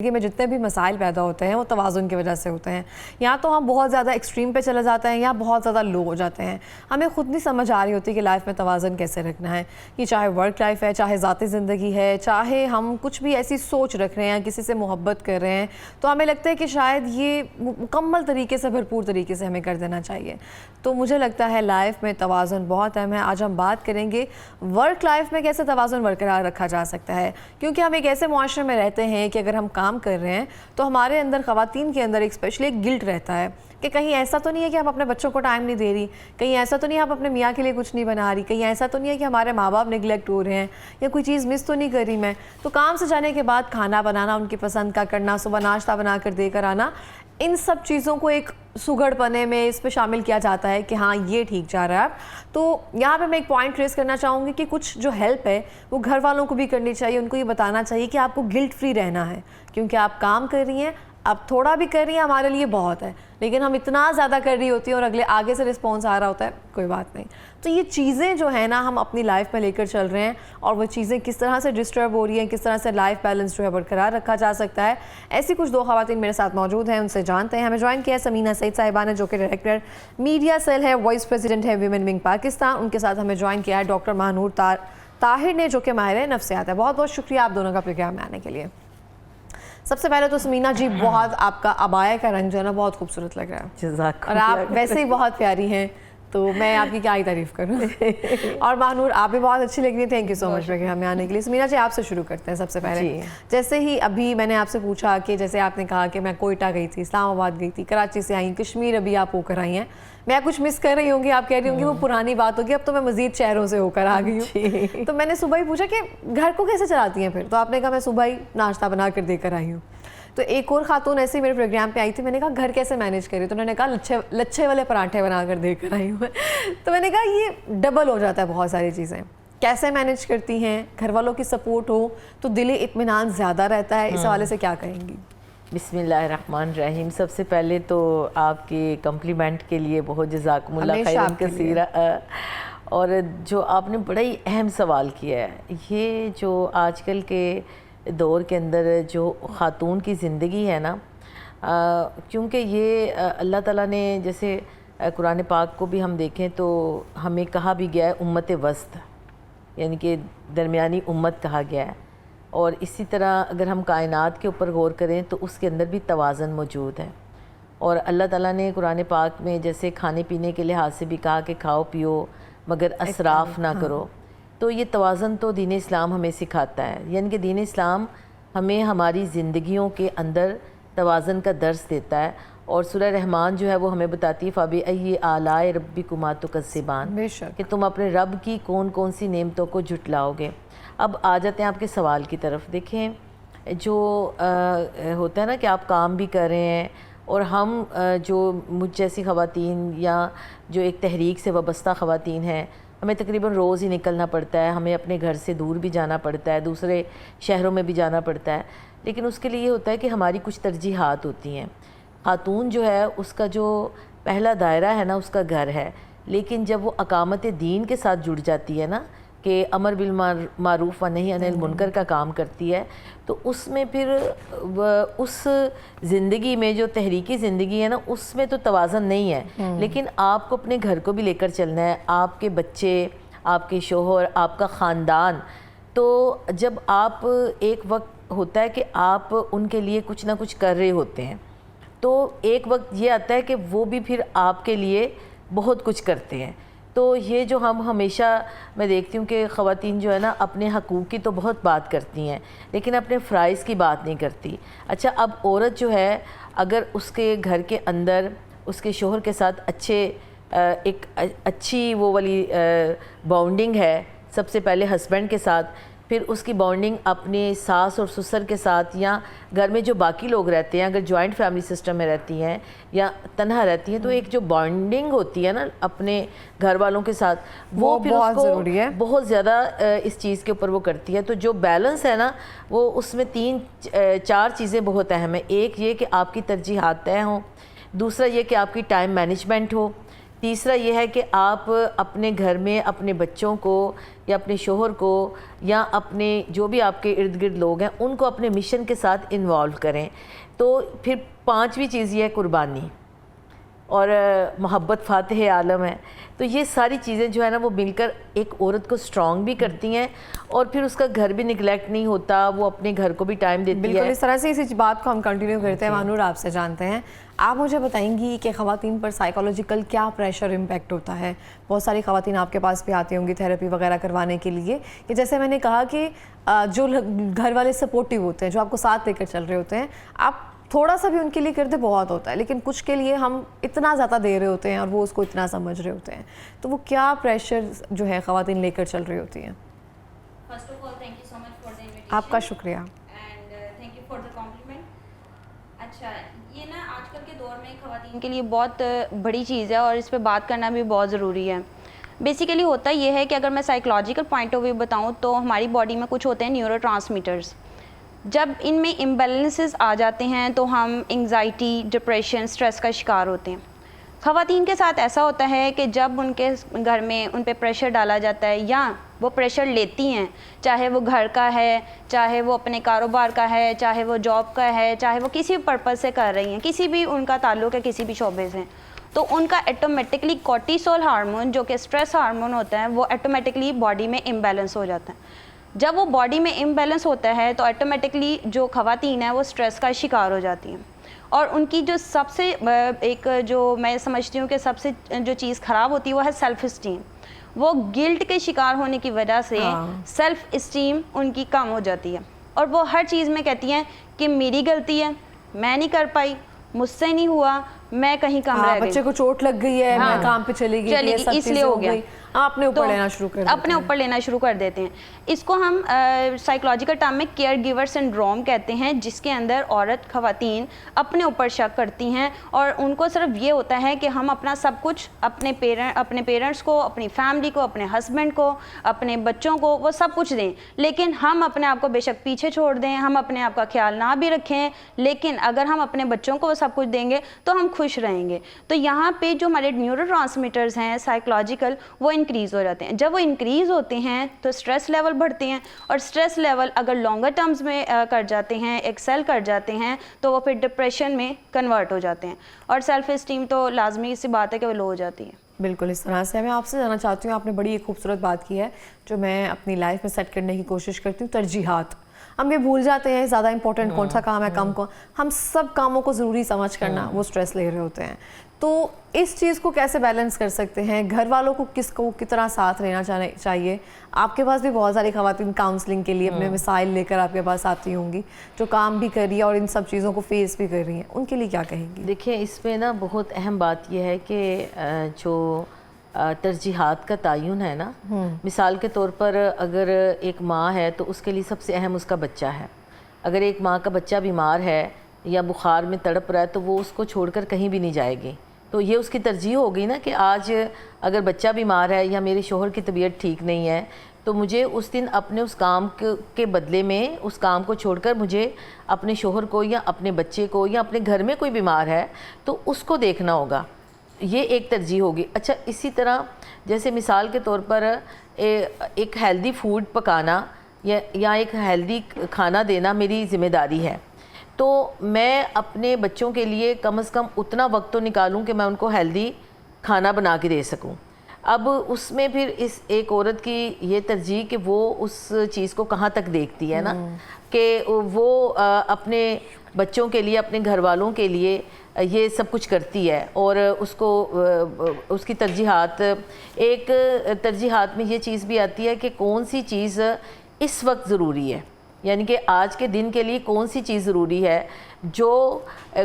زندگی میں جتنے بھی مسائل پیدا ہوتے ہیں وہ توازن کی وجہ سے ہوتے ہیں. یا تو ہم بہت زیادہ ایکسٹریم پہ چلے جاتے ہیں یا بہت زیادہ لو ہو جاتے ہیں. ہمیں خود نہیں سمجھ آ رہی ہوتی کہ لائف میں توازن کیسے رکھنا ہے. یہ چاہے ورک لائف ہے, چاہے ذاتی زندگی ہے, چاہے ہم کچھ بھی ایسی سوچ رکھ رہے ہیں, کسی سے محبت کر رہے ہیں, تو ہمیں لگتا ہے کہ شاید یہ مکمل طریقے سے, بھرپور طریقے سے ہمیں کر دینا چاہیے. تو مجھے لگتا ہے لائف میں توازن بہت اہم ہے. آج ہم بات کریں گے ورک لائف میں کیسے توازن برقرار رکھا جا سکتا ہے, کیونکہ ہم ایک ایسے معاشرے میں رہتے ہیں کہ اگر ہم کام کر رہے ہیں تو ہمارے اندر, خواتین کے اندر ایک اسپیشلی ایک گلٹ رہتا ہے کہ کہیں ایسا تو نہیں ہے کہ ہم اپنے بچوں کو ٹائم نہیں دے رہی, کہیں ایسا تو نہیں ہے ہم اپنے میاں کے لیے کچھ نہیں بنا رہی, کہیں ایسا تو نہیں ہے کہ ہمارے ماں باپ نگلیکٹ ہو رہے ہیں, یا کوئی چیز مس تو نہیں کر رہی میں. تو کام سے جانے کے بعد کھانا بنانا ان کی پسند کا کرنا, صبح ناشتہ بنا کر دے کر آنا, ان سب چیزوں کو ایک سگڑ پنے میں اس پہ شامل کیا جاتا ہے کہ ہاں یہ ٹھیک جا رہا ہے. تو یہاں پہ میں ایک پوائنٹ ریز کرنا چاہوں گی کہ کچھ جو ہیلپ ہے وہ گھر والوں کو بھی کرنی چاہیے. ان کو یہ بتانا چاہیے کہ آپ کو گلٹ فری رہنا ہے, کیونکہ آپ کام کر رہی ہیں, اب تھوڑا بھی کر رہی ہیں ہمارے لیے بہت ہے, لیکن ہم اتنا زیادہ کر رہی ہوتی ہیں اور آگے سے رسپانس آ رہا ہوتا ہے, کوئی بات نہیں. تو یہ چیزیں جو ہیں نا ہم اپنی لائف میں لے کر چل رہے ہیں, اور وہ چیزیں کس طرح سے ڈسٹرب ہو رہی ہیں, کس طرح سے لائف بیلنس جو ہے برقرار رکھا جا سکتا ہے. ایسی کچھ دو خواتین میرے ساتھ موجود ہیں, ان سے جانتے ہیں. ہمیں جوائن کیا ہے سمینہ سعید صاحبہ نے, جو کہ ڈائریکٹر میڈیا سیل ہے, وائس پریزیڈنٹ ہے ویمن ونگ پاکستان. ان کے ساتھ ہمیں جوائن کیا ہے ڈاکٹر ماہنور طاہر نے, جو کہ ماہر نفسیات ہے. بہت بہت شکریہ آپ دونوں کا پروگرام میں آنے کے لیے. سب سے پہلے تو سمینہ جی, بہت آپ کا عبایا کا رنگ جو ہے نا بہت خوبصورت لگ رہا ہے, جزاک اور آپ ویسے ہی بہت پیاری ہیں, تو میں آپ کی کیا ہی تعریف کروں. اور ماہنور آپ بھی بہت اچھی لگ رہی ہیں, thank you so much program میں آنے کے لیے. سمینہ جی آپ سے شروع کرتے ہیں سب سے پہلے. جیسے ہی ابھی میں نے آپ سے پوچھا کہ جیسے آپ نے کہا کہ میں کوئٹہ گئی تھی, اسلام آباد گئی تھی, کراچی سے آئی, کشمیر ابھی آپ ہو کر آئی ہیں, میں کچھ مس کر رہی ہوں گی, آپ کہہ رہی ہوں گی وہ پرانی بات ہوگی, اب تو میں مزید شہروں سے ہو کر آ گئی ہوں. تو میں نے صبح ہی پوچھا کہ گھر کو کیسے چلاتی ہیں پھر, تو آپ نے کہا میں صبح ہی ناشتہ بنا کر دے کر آئی ہوں. تو ایک اور خاتون ایسے ہی میرے پروگرام پہ آئی تھی, میں نے کہا گھر کیسے مینیج کری, تو انہوں نے کہا لچھے والے پراٹھے بنا کر دے کر آئی ہوں. تو میں نے کہا یہ ڈبل ہو جاتا ہے بہت ساری چیزیں, کیسے مینیج کرتی ہیں؟ گھر والوں کی سپورٹ ہو تو دلی اطمینان زیادہ رہتا ہے, اس حوالے سے کیا کہیں گی؟ بسم اللہ الرحمن الرحیم. سب سے پہلے تو آپ کے کمپلیمنٹ کے لیے بہت جزاکم اللہ خیرن کثیرا. اور جو آپ نے بڑا ہی اہم سوال کیا ہے, یہ جو آج کل کے دور کے اندر جو خاتون کی زندگی ہے نا, کیونکہ یہ اللہ تعالیٰ نے جیسے قرآن پاک کو بھی ہم دیکھیں تو ہمیں کہا بھی گیا ہے امت وسط, یعنی کہ درمیانی امت کہا گیا ہے. اور اسی طرح اگر ہم کائنات کے اوپر غور کریں تو اس کے اندر بھی توازن موجود ہے. اور اللہ تعالیٰ نے قرآن پاک میں جیسے کھانے پینے کے لحاظ سے بھی کہا کہ کھاؤ پیو مگر اسراف نہ کرو. تو یہ توازن تو دین اسلام ہمیں سکھاتا ہے, یعنی کہ دین اسلام ہمیں ہماری زندگیوں کے اندر توازن کا درس دیتا ہے. اور سورہ رحمان جو ہے وہ ہمیں بتاتی ہے فَبِأَيِّ آلَاءِ رَبِّكُمَا تُكَذِّبَانِ, کہ تم اپنے رب کی کون کون سی نعمتوں کو جھٹلاؤ گے. اب آ جاتے ہیں آپ کے سوال کی طرف. دیکھیں جو ہوتا ہے نا کہ آپ کام بھی کر رہے ہیں, اور ہم جو مجھ جیسی خواتین یا جو ایک تحریک سے وابستہ خواتین ہیں, ہمیں تقریباً روز ہی نکلنا پڑتا ہے, ہمیں اپنے گھر سے دور بھی جانا پڑتا ہے, دوسرے شہروں میں بھی جانا پڑتا ہے. لیکن اس کے لیے یہ ہوتا ہے کہ ہماری کچھ ترجیحات ہوتی ہیں. خاتون جو ہے اس کا جو پہلا دائرہ ہے نا اس کا گھر ہے, لیکن جب وہ اقامت دین کے ساتھ جڑ جاتی ہے نا کہ امر بالمعروف و نہی عن المنکر کا کام کرتی ہے, تو اس میں پھر اس زندگی میں جو تحریکی زندگی ہے نا اس میں تو توازن نہیں ہے. لیکن آپ کو اپنے گھر کو بھی لے کر چلنا ہے, آپ کے بچے, آپ کے شوہر, آپ کا خاندان. تو جب آپ ایک وقت ہوتا ہے کہ آپ ان کے لیے کچھ نہ کچھ کر رہے ہوتے ہیں, تو ایک وقت یہ آتا ہے کہ وہ بھی پھر آپ کے لیے بہت کچھ کرتے ہیں. تو یہ جو ہم ہمیشہ میں دیکھتی ہوں کہ خواتین جو ہے نا اپنے حقوق کی تو بہت بات کرتی ہیں لیکن اپنے فرائض کی بات نہیں کرتی. اچھا, اب عورت جو ہے اگر اس کے گھر کے اندر اس کے شوہر کے ساتھ ایک اچھی وہ والی باؤنڈنگ ہے, سب سے پہلے ہسبینڈ کے ساتھ, پھر اس کی باؤنڈنگ اپنے ساس اور سسر کے ساتھ, یا گھر میں جو باقی لوگ رہتے ہیں اگر جوائنٹ فیملی سسٹم میں رہتی ہیں یا تنہا رہتی ہیں, تو ایک جو باؤنڈنگ ہوتی ہے نا اپنے گھر والوں کے ساتھ, وہ پھر اس کو بہت زیادہ اس چیز کے اوپر وہ کرتی ہے. تو جو بیلنس ہے نا وہ اس میں 3-4 چیزیں بہت اہم ہیں. ایک یہ کہ آپ کی ترجیحات طے ہوں, دوسرا یہ کہ آپ کی ٹائم مینجمنٹ ہو, تیسرا یہ ہے کہ آپ اپنے گھر میں اپنے بچوں کو یا اپنے شوہر کو یا اپنے جو بھی آپ کے ارد گرد لوگ ہیں ان کو اپنے مشن کے ساتھ انوالو کریں. تو پھر پانچویں چیز یہ ہے قربانی اور محبت فاتح عالم ہے. تو یہ ساری چیزیں جو ہے نا وہ مل کر ایک عورت کو اسٹرانگ بھی کرتی ہیں اور پھر اس کا گھر بھی نگلیکٹ نہیں ہوتا, وہ اپنے گھر کو بھی ٹائم دیتی ہے. بالکل اس طرح سے اسی بات کو ہم کنٹینیو کرتے ہیں. مانور آپ سے جانتے ہیں, آپ مجھے بتائیں گی کہ خواتین پر سائیکولوجیکل کیا پریشر امپیکٹ ہوتا ہے؟ بہت ساری خواتین آپ کے پاس بھی آتی ہوں گی تھیراپی وغیرہ کروانے کے لیے, کہ جیسے میں نے کہا کہ جو گھر والے سپورٹیو ہوتے ہیں, جو آپ کو ساتھ لے کر چل رہے ہوتے ہیں, آپ تھوڑا سا بھی ان کے لیے کر دے بہت ہوتا ہے, لیکن کچھ کے لیے ہم اتنا زیادہ دے رہے ہوتے ہیں اور وہ اس کو اتنا سمجھ رہے ہوتے ہیں. تو وہ کیا پریشر جو ہے خواتین لے کر چل رہی ہوتی ہیں؟ First of all, thank you so much for the invitation. آپ کا شکریہ. And thank you for the compliment. اچھا, یہ نا آج کل کے دور میں خواتین کے لیے بہت بڑی چیز ہے اور اس پہ بات کرنا بھی بہت ضروری ہے. بیسیکلی ہوتا یہ ہے کہ اگر میں سائیکولوجیکل پوائنٹ آف ویو بتاؤں تو ہماری باڈی میں کچھ ہوتے ہیں نیورو ٹرانسمیٹرز. جب ان میں امبیلنسز آ جاتے ہیں تو ہم انگزائٹی, ڈپریشن, اسٹریس کا شکار ہوتے ہیں. خواتین کے ساتھ ایسا ہوتا ہے کہ جب ان کے گھر میں ان پہ پریشر ڈالا جاتا ہے یا وہ پریشر لیتی ہیں, چاہے وہ گھر کا ہے, چاہے وہ اپنے کاروبار کا ہے, چاہے وہ جاب کا ہے, چاہے وہ کسی بھی پرپز سے کر رہی ہیں, کسی بھی ان کا تعلق ہے کسی بھی شعبے سے, تو ان کا ایٹومیٹکلی کورٹیسول ہارمون جو کہ اسٹریس ہارمون ہوتا ہے وہ ایٹومیٹکلی باڈی میں امبیلنس ہو جاتا ہے. جب وہ باڈی میں امبیلنس ہوتا ہے تو ایٹومیٹکلی جو خواتین ہیں وہ اسٹریس کا شکار ہو جاتی ہیں. اور ان کی جو سب سے ایک جو میں سمجھتی ہوں کہ سب سے جو چیز خراب ہوتی ہے وہ ہے سیلف اسٹیم. وہ گلٹ کے شکار ہونے کی وجہ سے سیلف اسٹیم ان کی کم ہو جاتی ہے اور وہ ہر چیز میں کہتی ہیں کہ میری غلطی ہے, میں نہیں کر پائی, مجھ سے نہیں ہوا, میں کہیں کم رہ گئی, بچے کو چوٹ لگ گئی ہے, میں کام پہ چلی گئی, اس لیے ہو گیا, اپنے اوپر لینا شروع کر دیتے ہیں. اس کو ہم سائیکولوجیکل ٹرم میں کیئر گیور سنڈروم کہتے ہیں, جس کے اندر عورت خواتین اپنے اوپر شک کرتی ہیں اور ان کو صرف یہ ہوتا ہے کہ ہم اپنا سب کچھ اپنے پیرنٹس کو, اپنی فیملی کو, اپنے ہسبینڈ کو, اپنے بچوں کو وہ سب کچھ دیں, لیکن ہم اپنے آپ کو بے شک پیچھے چھوڑ دیں, ہم اپنے آپ کا خیال نہ بھی رکھیں, لیکن اگر ہم اپنے بچوں کو وہ سب کچھ دیں گے تو ہم خوش رہیں گے. تو یہاں پہ جو ہمارے نیورو ٹرانسمیٹرز ہیں سائیکولوجیکل وہ انکریز ہو جاتے ہیں. جب وہ انکریز ہوتے ہیں تو اسٹریس لیول بڑھتے ہیں, اور اسٹریس لیول اگر لانگر ٹرمز میں کر جاتے ہیں, ایکسل کر جاتے ہیں, تو وہ پھر ڈپریشن میں کنورٹ ہو جاتے ہیں, اور سیلف اسٹیم تو لازمی سی بات ہے کہ وہ لو ہو جاتی ہے. بالکل اس طرح سے. میں آپ سے جاننا چاہتی ہوں, آپ نے بڑی ایک خوبصورت بات کی ہے جو میں اپنی لائف میں سیٹ کرنے کی کوشش کرتی ہوں, ترجیحات. ہم یہ بھول جاتے ہیں زیادہ امپورٹنٹ کون سا کام ہے, کم کون, ہم سب کاموں کو ضروری سمجھ کرنا وہ اسٹریس لے رہے ہوتے ہیں. تو اس چیز کو کیسے بیلنس کر سکتے ہیں؟ گھر والوں کو کس کو کتنا ساتھ لینا چاہیے؟ آپ کے پاس بھی بہت ساری خواتین کاؤنسلنگ کے لیے اپنے مسائل لے کر آپ کے پاس آتی ہوں گی, جو کام بھی کر رہی ہے اور ان سب چیزوں کو فیس بھی کر رہی ہیں, ان کے لیے کیا کہیں گی؟ دیکھیں اس میں نا بہت اہم بات یہ ہے کہ جو ترجیحات کا تعین ہے نا, مثال کے طور پر اگر ایک ماں ہے تو اس کے لیے سب سے اہم اس کا بچہ ہے. اگر ایک ماں کا بچہ بیمار ہے یا بخار میں تڑپ رہا ہے تو وہ اس کو چھوڑ کر کہیں بھی نہیں جائے گی. تو یہ اس کی ترجیح ہوگی نا کہ آج اگر بچہ بیمار ہے یا میرے شوہر کی طبیعت ٹھیک نہیں ہے تو مجھے اس دن اپنے اس کام کے بدلے میں اس کام کو چھوڑ کر مجھے اپنے شوہر کو یا اپنے بچے کو یا اپنے گھر میں کوئی بیمار ہے تو اس کو دیکھنا ہوگا. یہ ایک ترجیح ہوگی. اچھا, اسی طرح جیسے مثال کے طور پر ایک ہیلدی فوڈ پکانا یا ایک ہیلدی کھانا دینا میری ذمہ داری ہے, تو میں اپنے بچوں کے لیے کم از کم اتنا وقت تو نکالوں کہ میں ان کو ہیلدی کھانا بنا کے دے سکوں. اب اس میں پھر اس ایک عورت کی یہ ترجیح کہ وہ اس چیز کو کہاں تک دیکھتی ہے نا, کہ وہ اپنے بچوں کے لیے, اپنے گھر والوں کے لیے یہ سب کچھ کرتی ہے, اور اس کو اس کی ترجیحات میں یہ چیز بھی آتی ہے کہ کون سی چیز اس وقت ضروری ہے, یعنی کہ آج کے دن کے لیے کون سی چیز ضروری ہے. جو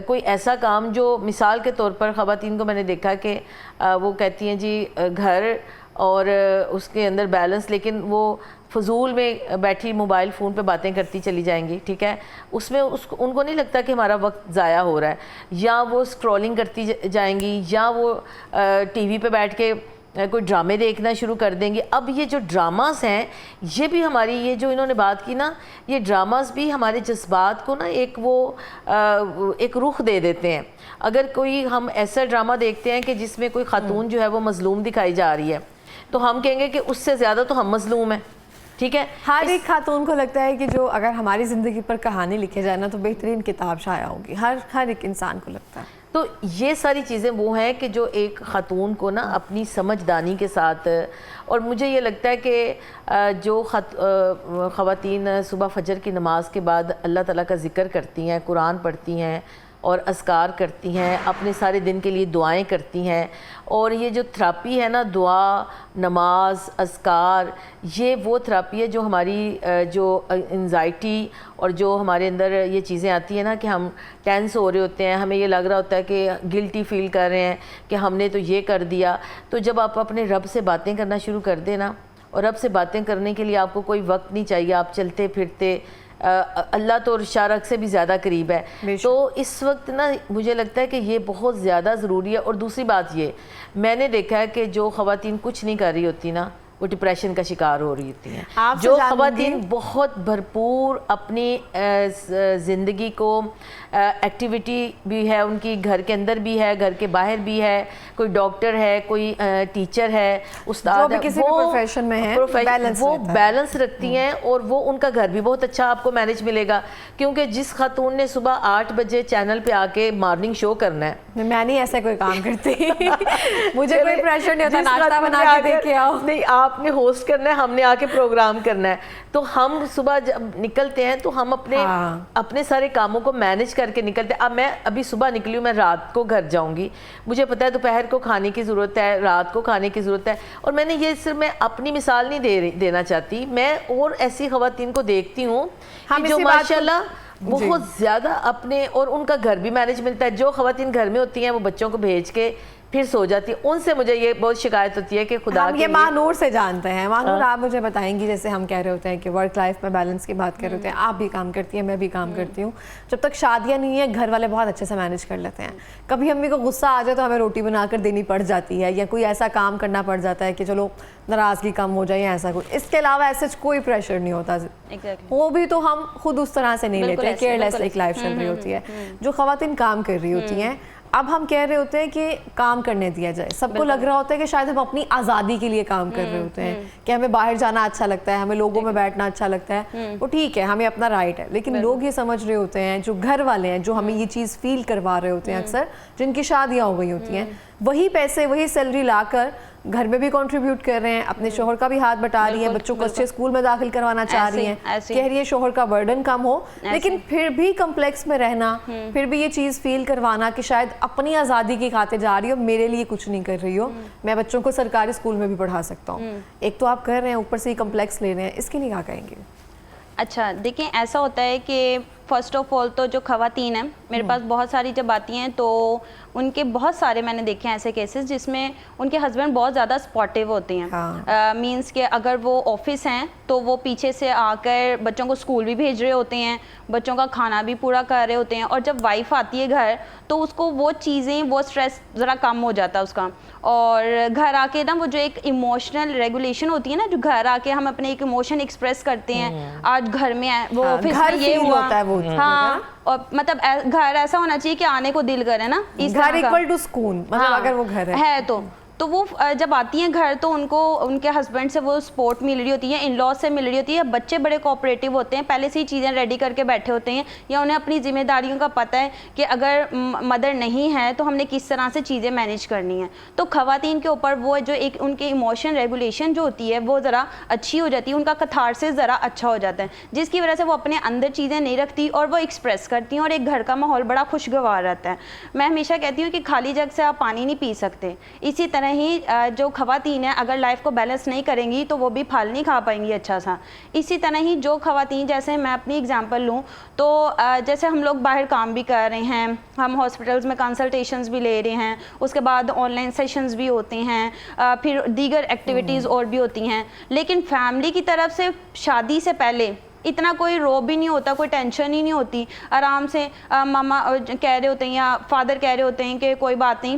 کوئی ایسا کام جو مثال کے طور پر خواتین کو میں نے دیکھا کہ وہ کہتی ہیں جی گھر اور اس کے اندر بیلنس, لیکن وہ فضول میں بیٹھی موبائل فون پہ باتیں کرتی چلی جائیں گی, ٹھیک ہے, اس میں ان کو نہیں لگتا کہ ہمارا وقت ضائع ہو رہا ہے, یا وہ اسکرولنگ کرتی جائیں گی, یا وہ ٹی وی پہ بیٹھ کے کوئی ڈرامے دیکھنا شروع کر دیں گے. اب یہ جو ڈراماز ہیں یہ بھی ہماری, یہ جو انہوں نے بات کی نا, یہ ڈراماز بھی ہمارے جذبات کو نا ایک رخ دے دیتے ہیں. اگر کوئی ہم ایسا ڈرامہ دیکھتے ہیں کہ جس میں کوئی خاتون جو ہے وہ مظلوم دکھائی جا رہی ہے تو ہم کہیں گے کہ اس سے زیادہ تو ہم مظلوم ہیں. ٹھیک ہے, ہر ایک خاتون کو لگتا ہے کہ جو اگر ہماری زندگی پر کہانی لکھے جائے نا تو بہترین کتاب شائع ہوگی, ہر ایک انسان کو لگتا ہے. تو یہ ساری چیزیں وہ ہیں کہ جو ایک خاتون کو نا اپنی سمجھدانی کے ساتھ, اور مجھے یہ لگتا ہے کہ جو خواتین صبح فجر کی نماز کے بعد اللہ تعالیٰ کا ذکر کرتی ہیں, قرآن پڑھتی ہیں اور اذکار کرتی ہیں, اپنے سارے دن کے لیے دعائیں کرتی ہیں, اور یہ جو تھراپی ہے نا, دعا, نماز, اذکار, یہ وہ تھراپی ہے جو ہماری جو انزائٹی اور جو ہمارے اندر یہ چیزیں آتی ہیں نا کہ ہم ٹینس ہو رہے ہوتے ہیں, ہمیں یہ لگ رہا ہوتا ہے کہ گلٹی فیل کر رہے ہیں کہ ہم نے تو یہ کر دیا. تو جب آپ اپنے رب سے باتیں کرنا شروع کر دیں نا, اور رب سے باتیں کرنے کے لیے آپ کو کوئی وقت نہیں چاہیے, آپ چلتے پھرتے, اللہ تو شارک سے بھی زیادہ قریب ہے. تو اس وقت نا مجھے لگتا ہے کہ یہ بہت زیادہ ضروری ہے. اور دوسری بات یہ میں نے دیکھا ہے کہ جو خواتین کچھ نہیں کر رہی ہوتی نا وہ ڈپریشن کا شکار ہو رہی ہوتی ہیں. جو خواتین بہت بھرپور اپنی زندگی کو ایکٹیویٹی بھی ہے ان کی, گھر کے اندر بھی ہے, گھر کے باہر بھی ہے, کوئی ڈاکٹر ہے, کوئی ٹیچر ہے, استاد ہے, وہ بیلنس رکھتی ہیں, اور وہ ان کا گھر بھی بہت اچھا آپ کو مینج ملے گا. کیونکہ جس خاتون نے صبح 8 بجے چینل پہ آ کے مارننگ شو کرنا ہے, میں نہیں ایسا کوئی کام کرتی, مجھے کوئی پریشر نہیں ہوتا ناشتہ بنا کے دے کے آؤ, نہیں آپ نے ہوسٹ کرنا ہے, ہم نے آ کے پروگرام کرنا ہے. تو ہم صبح جب نکلتے ہیں تو ہم اپنے سارے کاموں کو مینج کر کے نکلتے ہیں. اب میں ابھی صبح نکلی ہوں, میں رات کو گھر جاؤں گی, مجھے پتہ ہے دوپہر کو کھانے کی ضرورت ہے, رات کو کھانے کی ضرورت ہے. اور میں نے یہ صرف میں اپنی مثال نہیں دینا چاہتی, میں اور ایسی خواتین کو دیکھتی ہوں جو ماشاءاللہ بہت زیادہ اپنے, اور ان کا گھر بھی مینج ملتا ہے. جو خواتین گھر میں ہوتی ہیں وہ بچوں کو بھیج کے پھر سو جاتی ہے, ان سے مجھے یہ بہت شکایت ہوتی ہے کہ خدا ہم یہ مانور سے جانتے ہیں. مانور آپ مجھے بتائیں گی, جیسے ہم کہہ رہے ہوتے ہیں کہ ورک لائف میں بیلنس کی بات کر رہے ہوتے ہیں, آپ بھی کام کرتی ہیں, میں بھی کام کرتی ہوں, جب تک شادیاں نہیں ہیں گھر والے بہت اچھے سے مینج کر لیتے ہیں. کبھی امی کو غصہ آ جائے تو ہمیں روٹی بنا کر دینی پڑ جاتی ہے, یا کوئی ایسا کام کرنا پڑ جاتا ہے کہ چلو ناراضگی کم ہو جائے یا ایسا کوئی. اس کے علاوہ ایسے کوئی پریشر نہیں ہوتا, وہ بھی تو ہم خود اس طرح سے نہیں لیتے, کیئر لیس ایک لائف چل رہی ہوتی ہے. جو خواتین کام کر رہی ہوتی ہیں, اب ہم کہہ رہے ہوتے ہیں کہ کام کرنے دیا جائے, سب کو لگ رہا ہوتا ہے کہ شاید ہم اپنی آزادی کے لیے کام کر رہے ہوتے ہیں, کہ ہمیں باہر جانا اچھا لگتا ہے, ہمیں لوگوں میں بیٹھنا اچھا لگتا ہے, وہ ٹھیک ہے, ہمیں اپنا رائٹ ہے. لیکن لوگ یہ سمجھ رہے ہوتے ہیں, جو گھر والے ہیں, جو ہمیں یہ چیز فیل کروا رہے ہوتے ہیں, اکثر جن کی شادیاں ہو گئی ہوتی ہیں, وہی پیسے وہی سیلری لا کر گھر میں بھی کنٹریبیوٹ کر رہے ہیں, اپنے شوہر کا بھی ہاتھ بٹا رہی ہیں, بچوں کو اچھے اسکول میں داخل کروانا چاہ رہی ہیں, کہہ رہی ہے شوہر کا برڈن کم ہو, لیکن پھر بھی کمپلیکس میں رہنا, پھر بھی یہ چیز فیل کروانا کہ شاید اپنی آزادی کی خاطر جا رہی ہو, میرے لیے کچھ نہیں کر رہی ہو, میں بچوں کو سرکاری اسکول میں بھی پڑھا سکتا ہوں. ایک تو آپ کہہ رہے ہیں, اوپر سے یہ کمپلیکس لے رہے ہیں, اس کی نہیں کہا کہیں گے؟ اچھا دیکھیں, ایسا ہوتا ہے کہ فرسٹ آف آل تو جو خواتین ہیں میرے پاس بہت ساری جب آتی ہیں تو ان کے بہت سارے میں نے دیکھے ہیں ایسے کیسز جس میں ان کے ہسبینڈ بہت زیادہ سپورٹیو ہوتے ہیں. مینس کہ اگر وہ آفس ہیں تو وہ پیچھے سے آ کر بچوں کو اسکول بھی بھیج رہے ہوتے ہیں, بچوں کا کھانا بھی پورا کر رہے ہوتے ہیں, اور جب وائف آتی ہے گھر تو اس کو وہ چیزیں, وہ اسٹریس ذرا کم ہو جاتا ہے اس کا. اور گھر آ کے نا وہ جو ایک ایموشنل ریگولیشن ہوتی ہے نا, جو گھر آ کے ہم اپنے ایک ایموشن ایکسپریس کرتے ہیں, آج گھر میں وہ آفس میں یہ ہوا, ہاں, اور مطلب گھر ایسا ہونا چاہیے کہ آنے کو دل کرے نا, گھر ایکول ٹو سکون, مطلب اگر وہ گھر ہے تو وہ جب آتی ہیں گھر تو ان کو ان کے ہسبینڈ سے وہ سپورٹ مل رہی ہوتی ہے, ان لاء سے مل رہی ہوتی ہے, بچے بڑے کوآپریٹیو ہوتے ہیں, پہلے سے ہی چیزیں ریڈی کر کے بیٹھے ہوتے ہیں, یا انہیں اپنی ذمہ داریوں کا پتہ ہے کہ اگر مدر نہیں ہے تو ہم نے کس طرح سے چیزیں مینیج کرنی ہیں. تو خواتین کے اوپر وہ جو ایک ان کے ایموشن ریگولیشن جو ہوتی ہے وہ ذرا اچھی ہو جاتی ہے, ان کا کتھارسس ذرا اچھا ہو جاتا ہے, جس کی وجہ سے وہ اپنے اندر چیزیں نہیں رکھتی اور وہ ایکسپریس کرتی ہیں, اور ایک گھر کا ماحول بڑا خوشگوار رہتا ہے. میں ہمیشہ کہتی ہوں کہ خالی جگ سے آپ پانی نہیں پی سکتے. اسی طرح ہی جو خواتین ہیں اگر لائف کو بیلنس نہیں کریں گی تو وہ بھی پھل نہیں کھا پائیں گی اچھا سا. اسی طرح ہی جو خواتین, جیسے میں اپنی اگزامپل لوں تو جیسے ہم لوگ باہر کام بھی کر رہے ہیں, ہم ہاسپٹلز میں کنسلٹیشنز بھی لے رہے ہیں, اس کے بعد آن لائن سیشنز بھی ہوتے ہیں, پھر دیگر ایکٹیویٹیز اور بھی ہوتی ہیں, لیکن فیملی کی طرف سے شادی سے پہلے اتنا کوئی رو بھی نہیں ہوتا, کوئی ٹینشن ہی نہیں ہوتی. آرام سے ماما کہہ رہے ہوتے ہیں یا فادر کہہ رہے ہوتے ہیں کہ کوئی بات نہیں,